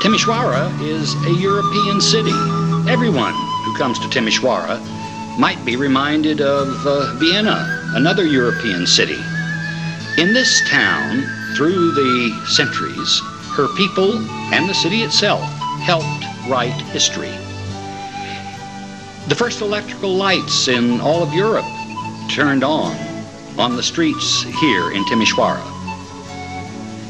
Timisoara is a European city. Everyone who comes to Timisoara might be reminded of Vienna, another European city. In this town, through the centuries, her people and the city itself helped write history. The first electrical lights in all of Europe turned on the streets here in Timisoara.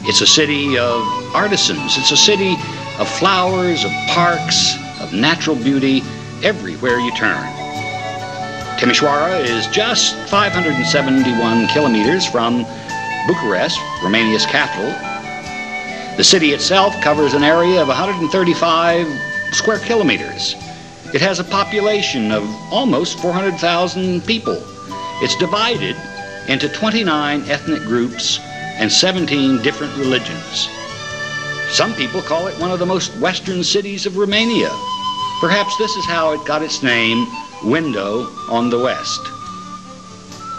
It's a city of artisans. It's a city of flowers, of parks, of natural beauty everywhere you turn. Timisoara is just 571 kilometers from Bucharest, Romania's capital. The city itself covers an area of 135 square kilometers. It has a population of almost 400,000 people. It's divided into 29 ethnic groups and 17 different religions. Some people call it one of the most western cities of Romania. Perhaps this is how it got its name, Window on the West.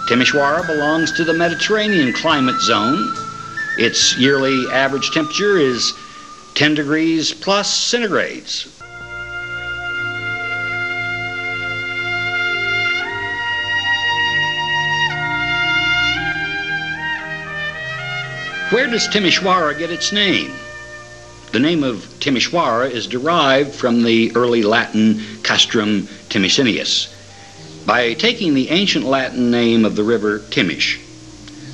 Timisoara belongs to the Mediterranean climate zone. Its yearly average temperature is 10 degrees plus centigrades. Where does Timisoara get its name? The name of Timisoara is derived from the early Latin castrum Timicinius, by taking the ancient Latin name of the river Timish.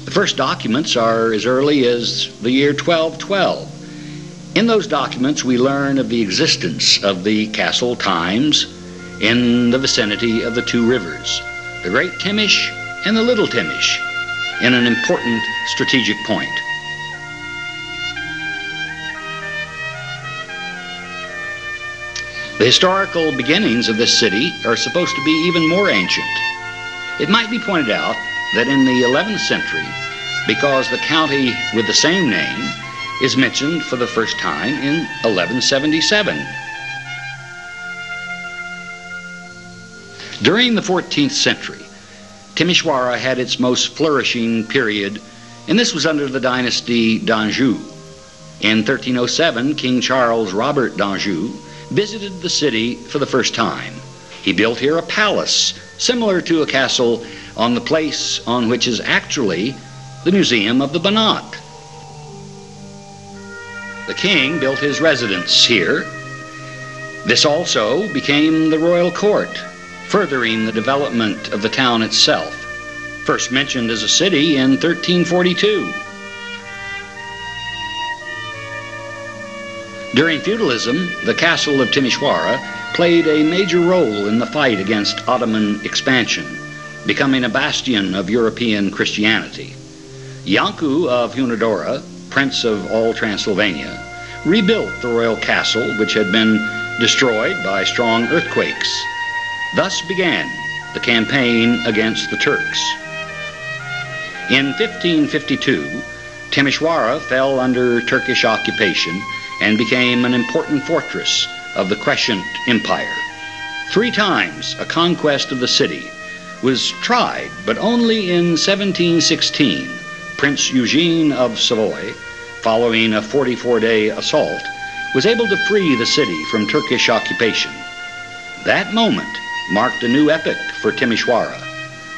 The first documents are as early as the year 1212. In those documents we learn of the existence of the castle Times in the vicinity of the two rivers, the Great Timish and the Little Timish, in an important strategic point. The historical beginnings of this city are supposed to be even more ancient. It might be pointed out that in the 11th century, because the county with the same name is mentioned for the first time in 1177. During the 14th century, Timisoara had its most flourishing period, and this was under the dynasty d'Anjou. In 1307, King Charles Robert d'Anjou visited the city for the first time. He built here a palace similar to a castle on the place on which is actually the Museum of the Banat. The king built his residence here. This also became the royal court, furthering the development of the town itself, first mentioned as a city in 1342. During feudalism, the castle of Timisoara played a major role in the fight against Ottoman expansion, becoming a bastion of European Christianity. Iancu of Hunedoara, Prince of all Transylvania, rebuilt the royal castle, which had been destroyed by strong earthquakes. Thus began the campaign against the Turks. In 1552, Timisoara fell under Turkish occupation and became an important fortress of the Crescent Empire. 3 times a conquest of the city was tried, but only in 1716, Prince Eugene of Savoy, following a 44-day assault, was able to free the city from Turkish occupation. That moment marked a new epoch for Timisoara,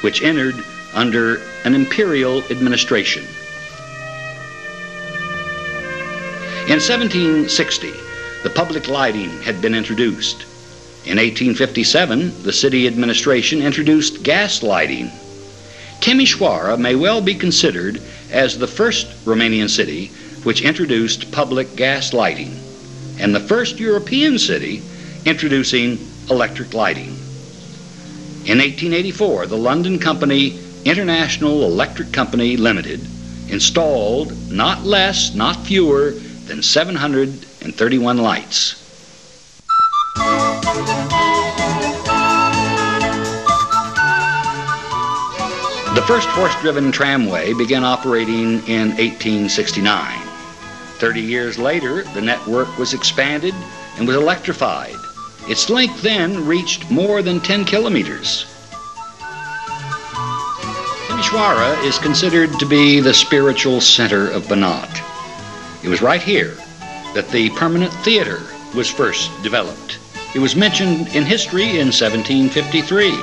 which entered under an imperial administration. In 1760, the public lighting had been introduced. In 1857, the city administration introduced gas lighting. Timisoara may well be considered as the first Romanian city which introduced public gas lighting, and the first European city introducing electric lighting. In 1884, the London company International Electric Company Limited installed not less, not fewer, than 731 lights. The first horse-driven tramway began operating in 1869. 30 years later, the network was expanded and was electrified. Its length then reached more than 10 kilometers. Timisoara is considered to be the spiritual center of Banat. It was right here that the permanent theater was first developed. It was mentioned in history in 1753.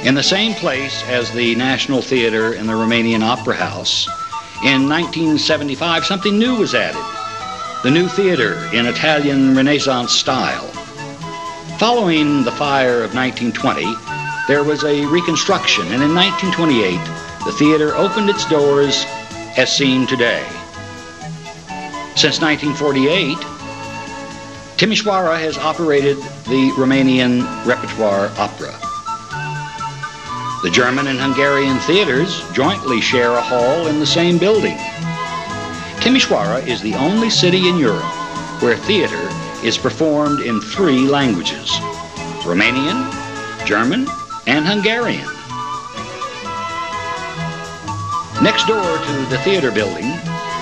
In the same place as the National Theater and the Romanian Opera House, in 1975 something new was added, the new theater in Italian Renaissance style. Following the fire of 1920, there was a reconstruction, and in 1928, the theater opened its doors as seen today. Since 1948, Timisoara has operated the Romanian repertoire opera. The German and Hungarian theaters jointly share a hall in the same building. Timisoara is the only city in Europe where theater is performed in 3 languages: Romanian, German, and Hungarian. Next door to the theater building,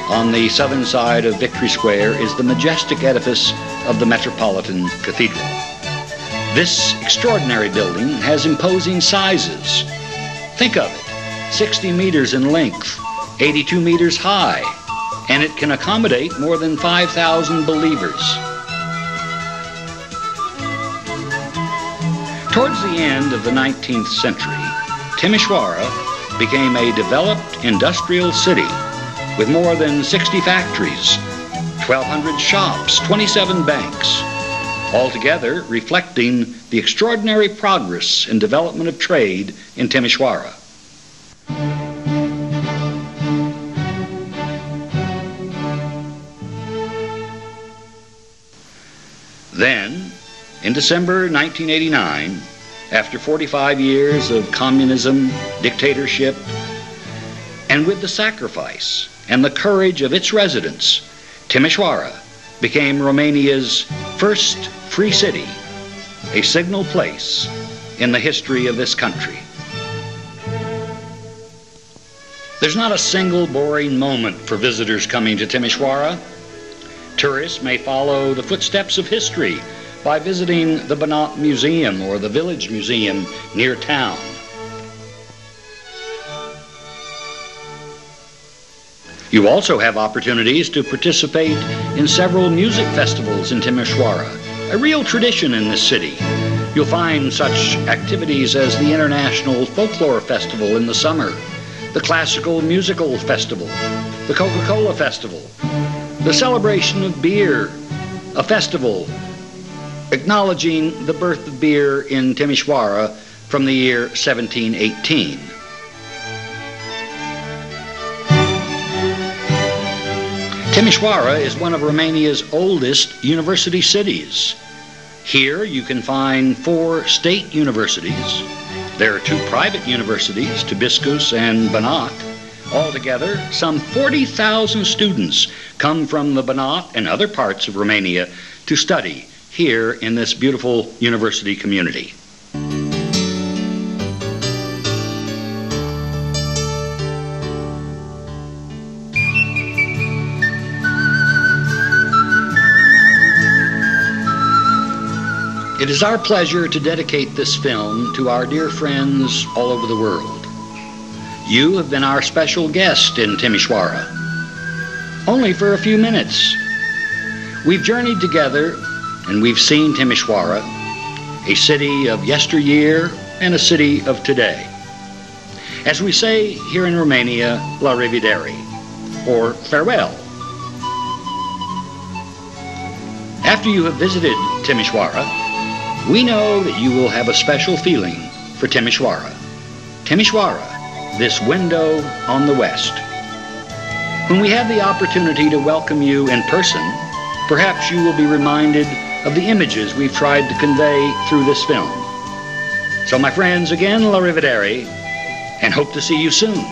on the southern side of Victory Square, is the majestic edifice of the Metropolitan Cathedral. This extraordinary building has imposing sizes. Think of it, 60 meters in length, 82 meters high, and it can accommodate more than 5,000 believers. Towards the end of the 19th century, Timisoara became a developed industrial city with more than 60 factories, 1,200 shops, 27 banks, altogether reflecting the extraordinary progress and development of trade in Timisoara. Then, in December 1989, after 45 years of communism, dictatorship, and with the sacrifice and the courage of its residents, Timisoara became Romania's first free city, a signal place in the history of this country. There's not a single boring moment for visitors coming to Timisoara. Tourists may follow the footsteps of history by visiting the Banat Museum or the Village Museum near town. You also have opportunities to participate in several music festivals in Timisoara, a real tradition in this city. You'll find such activities as the International Folklore Festival in the summer, the Classical Musical Festival, the Coca-Cola Festival, the celebration of beer, a festival acknowledging the birth of beer in Timisoara from the year 1718. Timisoara is one of Romania's oldest university cities. Here you can find 4 state universities. There are 2 private universities, Tibiscus and Banat. Altogether, some 40,000 students come from the Banat and other parts of Romania to study here in this beautiful university community. It is our pleasure to dedicate this film to our dear friends all over the world. You have been our special guest in Timisoara, only for a few minutes. We've journeyed together and we've seen Timisoara, a city of yesteryear and a city of today. As we say here in Romania, la revedere, or farewell. After you have visited Timisoara, we know that you will have a special feeling for Timisoara. Timisoara, this window on the West. When we have the opportunity to welcome you in person, perhaps you will be reminded of the images we've tried to convey through this film. So my friends, again, la rivedere, and hope to see you soon.